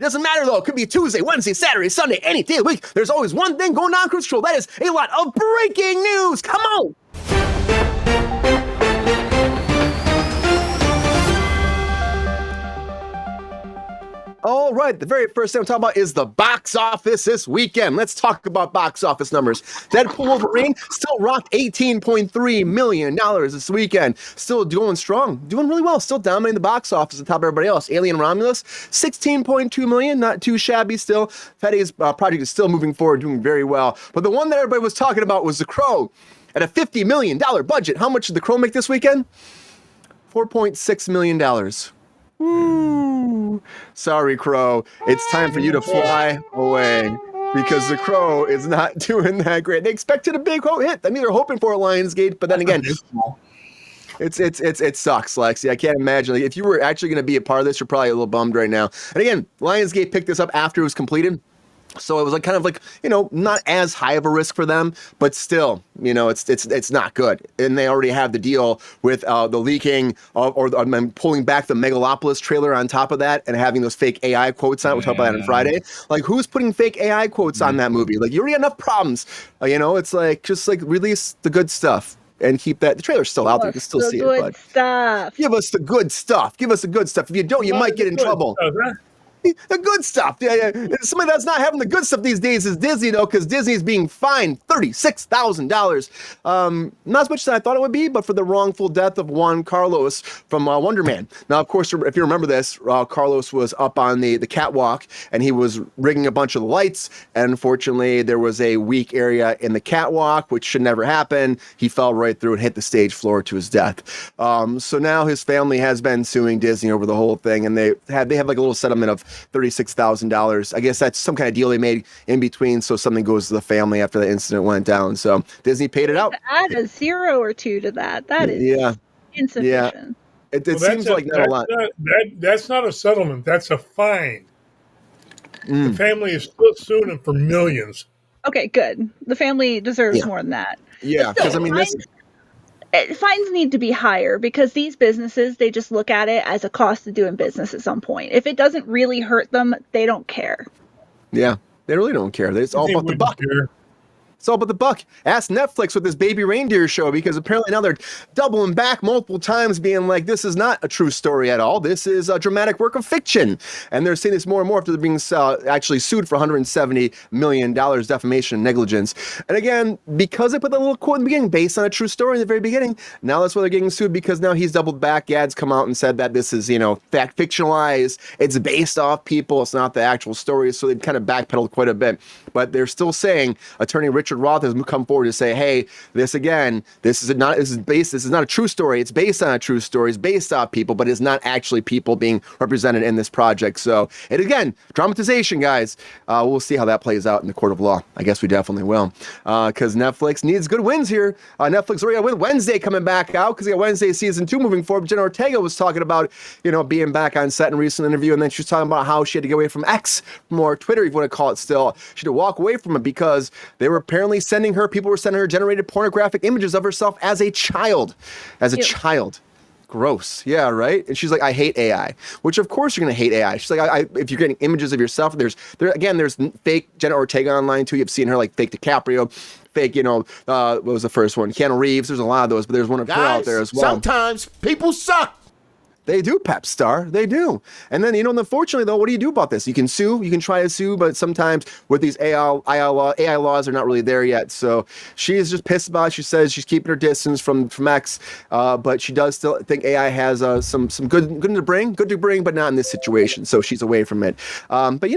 Doesn't matter though. It could be Tuesday, Wednesday, Saturday, Sunday, any day of the week. There's always one thing going on, Kruse Control. That is a lot of breaking news. Come on. All right, the very first thing I'm talking about is the box office this weekend. Let's talk about box office numbers. Deadpool Wolverine still rocked $18.3 million this weekend. Still going strong, doing really well, still dominating the box office on top of everybody else. Alien Romulus, $16.2 million, not too shabby still. Fetty's project is still moving forward, doing very well. But the one that everybody was talking about was The Crow at a $50 million budget. How much did The Crow make this weekend? $4.6 million. Ooh. Sorry, Crow. It's time for you to fly away because The Crow is not doing that great. They expected a big hit. I mean, they're hoping for a Lionsgate, but then again, it sucks, Lexi. I can't imagine. Like, if you were actually going to be a part of this, you're probably a little bummed right now. And again, Lionsgate picked this up after it was completed. So it was like kind of like, not as high of a risk for them, but still, it's not good. And they already have the deal with the leaking or pulling back the Megalopolis trailer on top of that and having those fake AI quotes on it. We'll talk about that on Friday. Like, who's putting fake AI quotes on that movie? Like, you already have enough problems. It's like, just like release the good stuff. And keep that. The trailer's still out there. You can still see it. But stuff. Give us the good stuff. Give us the good stuff. If you don't, you might get in trouble. The good stuff. Yeah. Somebody that's not having the good stuff these days is Disney, though, because Disney is being fined $36,000. Not as much as I thought it would be, but for the wrongful death of Juan Carlos from Wonder Man. Now, of course, if you remember this, Carlos was up on the catwalk, and he was rigging a bunch of the lights, and unfortunately, there was a weak area in the catwalk, which should never happen. He fell right through and hit the stage floor to his death. So now his family has been suing Disney over the whole thing, and they have like a little settlement of $36,000. I guess that's some kind of deal they made in between, so something goes to the family after the incident went down. So Disney paid it out. Add a 0 or 2 to that. That is insufficient. Yeah. It seems like not a lot. That's not a settlement. That's a fine. The family is still suing him for millions. Okay, good. The family deserves more than that. Yeah, because fines need to be higher because these businesses, they just look at it as a cost of doing business at some point. If it doesn't really hurt them, they don't care. Yeah, they really don't care. It's all about the buck. It's all about the buck. Ask Netflix with this Baby Reindeer show, because apparently now they're doubling back multiple times, being like, this is not a true story at all. This is a dramatic work of fiction. And they're saying this more and more after they're being actually sued for $170 million defamation and negligence. And again, because they put that little quote in the beginning, based on a true story in the very beginning, now that's why they're getting sued, because now he's doubled back. Gad's come out and said that this is, fact fictionalized. It's based off people. It's not the actual story. So they've kind of backpedaled quite a bit. But they're still saying, attorney Richard Roth has come forward to say, hey, this is not a true story. It's based on a true story. It's based off people, but it's not actually people being represented in this project. So, and again, dramatization, guys. We'll see how that plays out in the court of law. I guess we definitely will, because Netflix needs good wins here. Netflix already got with Wednesday coming back out, because they got Wednesday season 2 moving forward. Jenna Ortega was talking about, being back on set in a recent interview, and then she was talking about how she had to get away from X, more Twitter, if you want to call it still. She had to walk away from it because they were apparently people were sending her generated pornographic images of herself as a child. Child. Gross. Yeah, right? And she's like, I hate AI, which of course you're going to hate AI. She's like, if you're getting images of yourself, there's fake Jenna Ortega online too. You've seen her like fake DiCaprio, fake, what was the first one? Keanu Reeves. There's a lot of those, but there's one of her out there as well. Sometimes people suck. They do, Pep Star. They do. And then, unfortunately, though, what do you do about this? You can sue. You can try to sue, but sometimes with these AI laws, they're not really there yet. So she is just pissed about it. She says she's keeping her distance from X, but she does still think AI has some good to bring, but not in this situation. So she's away from it. But,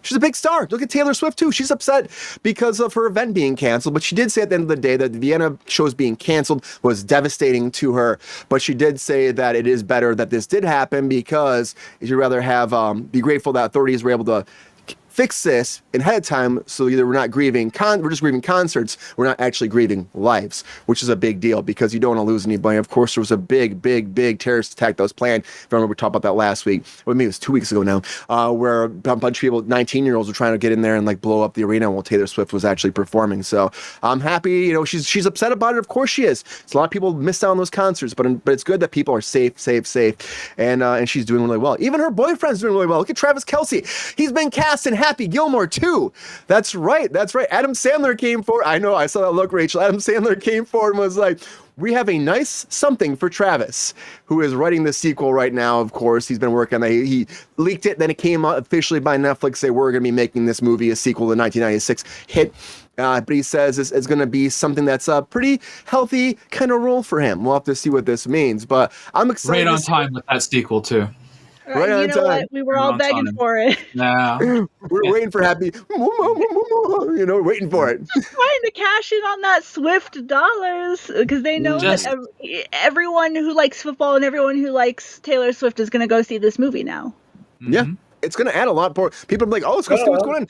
she's a big star. Look at Taylor Swift, too. She's upset because of her event being canceled. But she did say at the end of the day that the Vienna shows being canceled was devastating to her. But she did say that it is better that this did happen, because she'd rather have be grateful that authorities were able to fix this ahead of time, so either we're not grieving we're just grieving concerts, we're not actually grieving lives, which is a big deal because you don't want to lose anybody. Of course, there was a big terrorist attack that was planned. If I remember, we talked about that last week, or maybe it was 2 weeks ago now, where a bunch of people, 19-year-olds, were trying to get in there and like blow up the arena while Taylor Swift was actually performing. So I'm happy. You know, she's upset about it. Of course she is. It's a lot of people missed out on those concerts, but it's good that people are safe, and she's doing really well. Even her boyfriend's doing really well. Look at Travis Kelce. He's been cast in Happy Gilmore too. That's right. Adam Sandler came forward. I know, I saw that look, Rachel. Adam Sandler came forward and was like, we have a nice something for Travis, who is writing the sequel right now. Of course, he's been working on that. He leaked it, then it came out officially by Netflix. They were going to be making this movie a sequel to the 1996 hit. But he says it's going to be something that's a pretty healthy kind of role for him. We'll have to see what this means. But I'm excited. Right on time with that sequel, too. Right on time. What? We were all begging for it. Yeah. We're waiting for Happy, waiting for it. Just trying to cash in on that Swift dollars because they know that everyone who likes football and everyone who likes Taylor Swift is going to go see this movie now. Yeah. It's going to add a lot more. People are like, oh, let's go see what's going on.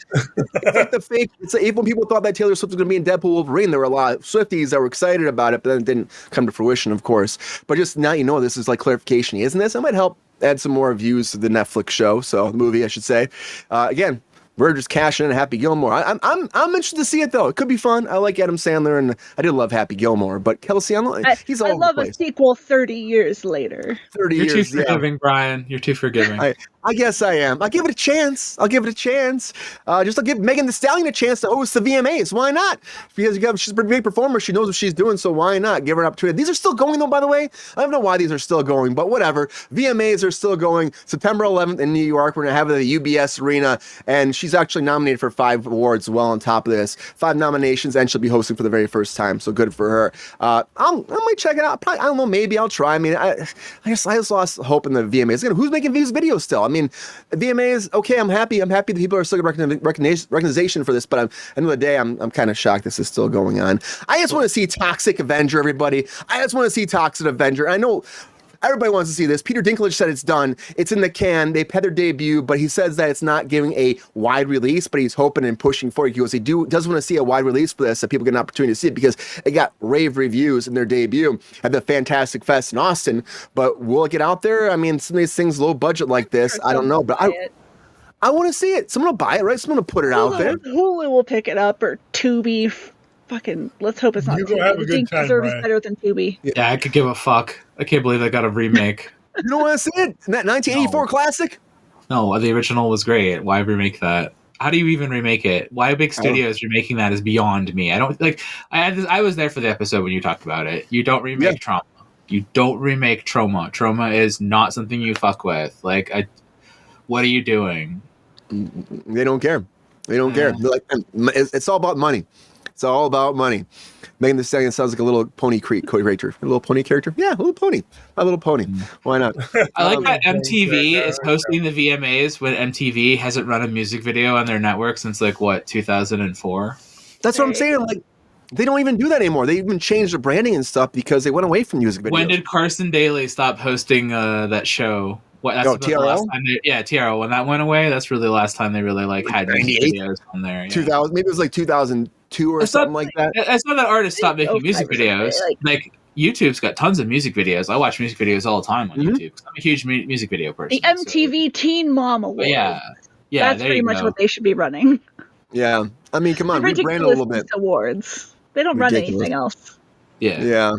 It's like the fake. It's like even people thought that Taylor Swift was going to be in Deadpool Wolverine. There were a lot of Swifties that were excited about it, but then it didn't come to fruition, of course. But just now you know this is like clarification. Isn't this? It might help add some more views to the Netflix show. So the movie, I should say. Again, we're just cashing in Happy Gilmore. I'm interested to see it though. It could be fun. I like Adam Sandler, and I did love Happy Gilmore. But Kelsey, he's all over the place. I love a sequel 30 years later. 30 You're years. too forgiving, Brian. You're too forgiving. I guess I am. I'll give it a chance. I'll give Megan Thee Stallion a chance to host the VMAs. Why not? Because she's a pretty big performer. She knows what she's doing, so why not give her an opportunity? These are still going, though, by the way. I don't know why these are still going, but whatever. VMAs are still going. September 11th in New York. We're going to have it at the UBS Arena, and she's actually nominated for 5 awards well on top of this. 5 nominations, and she'll be hosting for the very first time, so good for her. I might check it out. Probably, I don't know, maybe I'll try. I mean, I just lost hope in the VMAs. Again, who's making these videos still? I mean, VMAs, okay, I'm happy. I'm happy that people are still getting recognition for this, but at the end of the day, I'm kind of shocked this is still going on. I just want to see Toxic Avenger, everybody. I just want to see Toxic Avenger. I know everybody wants to see this. Peter Dinklage said it's done. It's in the can. They've had their debut, but he says that it's not giving a wide release, but he's hoping and pushing for it. He goes, does want to see a wide release for this so people get an opportunity to see it because it got rave reviews in their debut at the Fantastic Fest in Austin. But will it get out there? I mean, some of these things low budget like this, I don't know, but I want to see it. Someone will buy it, right? Someone will put it out there. Hulu will pick it up, or Tubi. Fucking, let's hope it's not You go Tubi. have a good time, Service Brian. better than Tubi. Yeah, I could give a fuck. I can't believe they got a remake. You don't want to see it? That 1984 classic? No, the original was great. Why remake that? How do you even remake it? Why big studios remaking that is beyond me. I don't like. I was there for the episode when you talked about it. You don't remake Trauma. You don't remake Trauma. Trauma is not something you fuck with. Like, what are you doing? They don't care. They don't care. They're like, it's all about money. It's all about money. Megan Thee Stallion sounds like a little pony character. A little pony character? Yeah, a little pony. A little pony. Why not? I like that MTV is hosting the VMAs when MTV hasn't run a music video on their network since 2004. That's what I'm saying. Like, they don't even do that anymore. They even changed their branding and stuff because they went away from music videos. When did Carson Daly stop hosting that show? That's TRL? TRL. When that went away, that's really the last time they really had music videos on there. Yeah. 2000, maybe it was 2002 or something like that. It's not that artists stopped making music videos. Like YouTube's got tons of music videos. I watch music videos all the time on YouTube. I'm a huge music video person. The MTV Teen Mom Awards. Yeah. That's pretty much what they should be running. Yeah. I mean, come on, rebrand a little bit. Awards. They don't run anything else. Yeah. Yeah.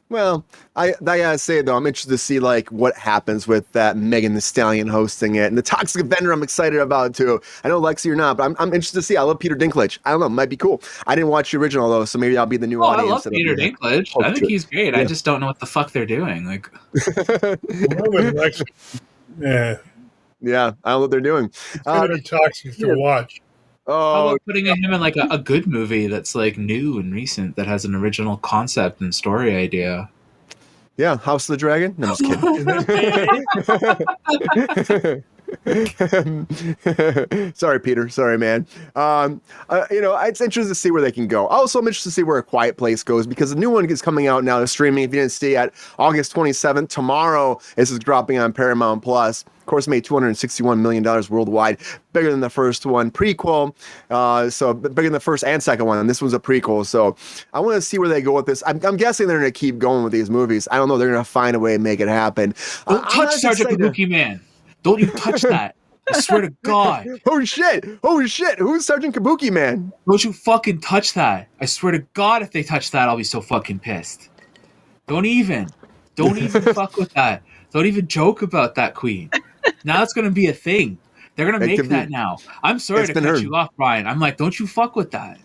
Well, I gotta say though, I'm interested to see what happens with that Megan Thee Stallion hosting it, and the Toxic Avenger. I'm excited about too. I know Lexi or not, but I'm interested to see. I love Peter Dinklage. I don't know, it might be cool. I didn't watch the original though, so maybe I'll be the new audience. I love Peter Dinklage. I think he's great. Yeah. I just don't know what the fuck they're doing. Yeah, I don't know what they're doing. It's gonna be toxic to watch. How about putting him in a good movie that's new and recent that has an original concept and story idea? Yeah, House of the Dragon? No, I'm just kidding. Sorry, Peter. Sorry, man. It's interesting to see where they can go. Also, I'm interested to see where A Quiet Place goes because the new one is coming out now to streaming. If you didn't see it, August 27th, tomorrow, this is dropping on Paramount Plus. Of course, made $261 million worldwide, bigger than the first one. Prequel, so bigger than the first and second one. And this one's a prequel. So I want to see where they go with this. I'm guessing they're going to keep going with these movies. I don't know. They're going to find a way to make it happen. Don't touch Sergeant Kabuki Man. Don't you touch that. I swear to God. Oh, shit. Who's Sergeant Kabuki Man? Don't you fucking touch that. I swear to God, if they touch that, I'll be so fucking pissed. Don't even fuck with that. Don't even joke about that, Queen. Now it's going to be a thing. They're going to make that now. I'm sorry to cut you off, Brian. I'm like, don't you fuck with that.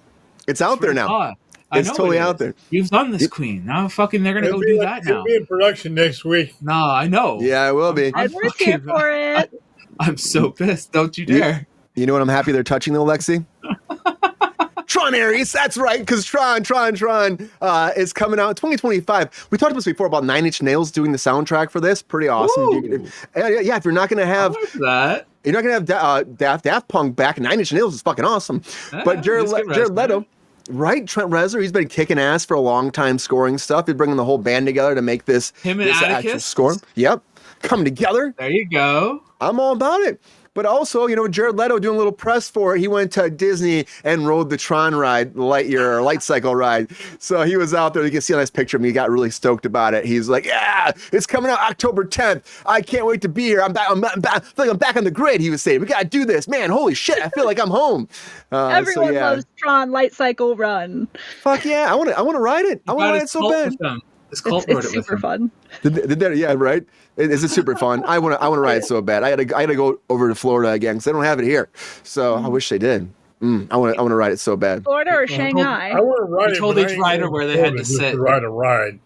It's out there now. It's totally out there. You've done this, Queen. Now fucking they're going to go do that now. It'll be in production next week. Nah, I know. Yeah, it will be. I'm here for it. I'm so pissed. Don't you dare. You know what I'm happy they're touching, though, Lexi? Tron Ares, that's right, because Tron is coming out in 2025. We talked about this before about Nine Inch Nails doing the soundtrack for this. Pretty awesome. If you're not going to have that, you're not going to have Daft Punk back. Nine Inch Nails is fucking awesome. But Jared Leto, right? Trent Reznor, he's been kicking ass for a long time scoring stuff. He's bringing the whole band together to make this actual score. Yep, come together. There you go. I'm all about it. But also, Jared Leto doing a little press for it. He went to Disney and rode the Tron ride, the Light Cycle ride. So he was out there. You can see a nice picture of him. He got really stoked about it. He's like, yeah, it's coming out October 10th. I can't wait to be here. I'm back. I feel like I'm back on the grid, he was saying. We got to do this. Man, holy shit. I feel like I'm home. Everyone loves Tron Light Cycle Run. Fuck yeah. I want to ride it. I want to ride it so bad. It's super fun. Yeah, right. Is it super fun? I want to ride it so bad. I gotta go over to Florida again because they don't have it here. So I wish they did. I want to ride it so bad. Florida or Shanghai? I want to ride it. Told each rider where they had to sit. To ride a ride.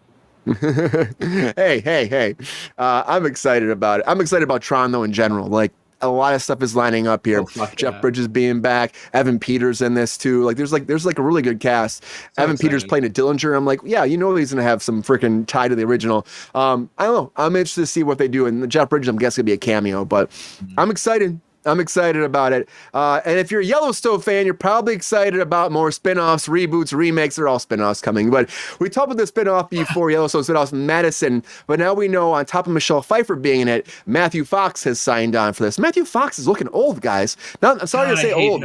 Hey. I'm excited about it. I'm excited about Tron though in general. Like a lot of stuff is lining up here. Jeff Bridges being back, Evan Peters in this too. Like there's a really good cast. Evan Peters playing a Dillinger. I'm like, yeah, he's gonna have some freaking tie to the original. I don't know. I'm interested to see what they do. And Jeff Bridges, I'm guessing, gonna be a cameo, but I'm excited. I'm excited about it. And if you're a Yellowstone fan, you're probably excited about more spin-offs, reboots, remakes. They're all spin-offs coming. But we talked about the spin-off before, Yellowstone spin-offs, Medicine. But now we know, on top of Michelle Pfeiffer being in it, Matthew Fox has signed on for this. Matthew Fox is looking old, guys. Now, I'm sorry to say old.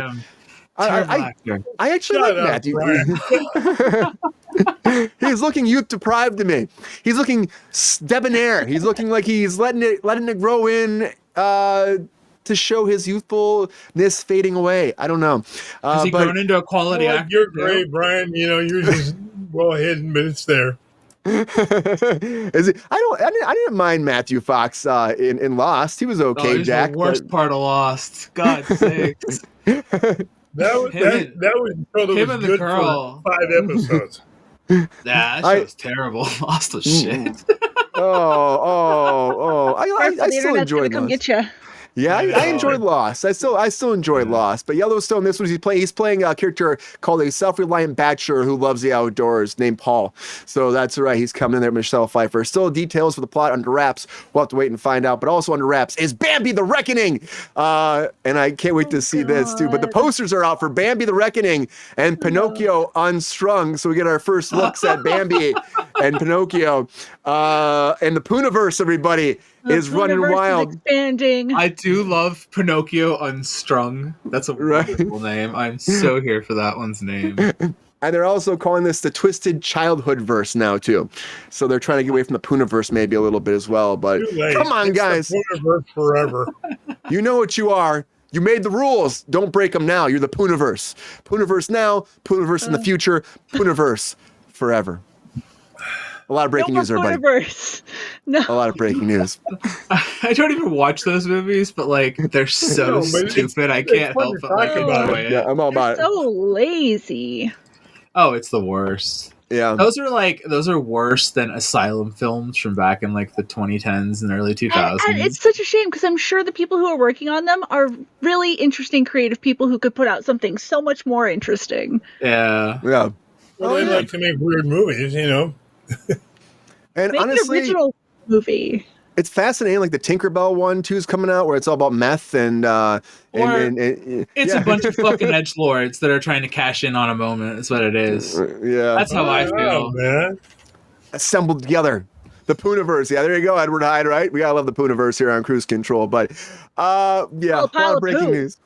I actually like Matthew. He's looking youth deprived to me. He's looking debonair. He's looking like he's letting it grow in to show his youthfulness fading away. I don't know. Has he grown into a quality actor? You're great, Brian. You're just well hidden, but it's there. Is it? I didn't mind Matthew Fox in Lost. He was okay, Jack. The worst part of Lost. God's sakes. That was him and the girl. For 5 episodes. That show was terrible. Lost was shit. I still enjoyed Lost. Get you. Yeah, I enjoyed Lost. I still enjoyed Lost. But Yellowstone, this was he's playing a character called a self-reliant bachelor who loves the outdoors named Paul. So that's right. He's coming in there, Michelle Pfeiffer. Still details for the plot under wraps. We'll have to wait and find out. But also under wraps is Bambi the Reckoning. And I can't wait to see this too. But the posters are out for Bambi the Reckoning and Pinocchio Unstrung. So we get our first looks at Bambi and Pinocchio. And the Pooniverse, everybody, is running wild. Expanding. I do love Pinocchio Unstrung. That's a wonderful name. I'm so here for that one's name. And they're also calling this the Twisted Childhood Verse now too. So they're trying to get away from the Pooniverse maybe a little bit as well. But come on, guys. The Pooniverse forever. You know what you are. You made the rules. Don't break them now. You're the Pooniverse. Pooniverse now, Pooniverse in the future, Pooniverse forever. A lot of breaking news, everybody. No. A lot of breaking news. I don't even watch those movies, but they're so stupid. I can't help but enjoy it. Yeah, I'm all about it. So lazy. Oh, it's the worst. Yeah. Those are worse than asylum films from back in the 2010s and early 2000s. And it's such a shame because I'm sure the people who are working on them are really interesting, creative people who could put out something so much more interesting. Yeah. Yeah. Well, they like to make weird movies, And make honestly, an original movie. It's fascinating. Like the Tinkerbell one too is coming out, where it's all about meth and it's a bunch of fucking edgelords that are trying to cash in on a moment. That's what it is. Yeah, that's how I feel, man. Assembled together. The Pooniverse. Yeah, there you go, Edward Hyde, right? We gotta love the Pooniverse here on Kruse Control. But yeah, a lot of breaking news.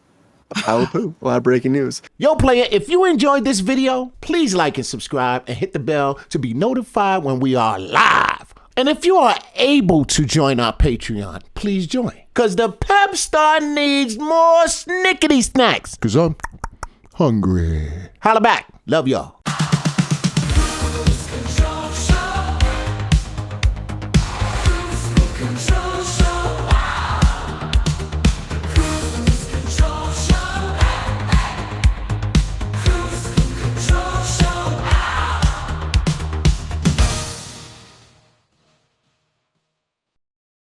A pile of poo. A lot of breaking news. Yo, player, if you enjoyed this video, please like and subscribe and hit the bell to be notified when we are live. And if you are able to join our Patreon, please join. Cause the Pep Star needs more snickety snacks. Cause I'm hungry. Holla back. Love y'all.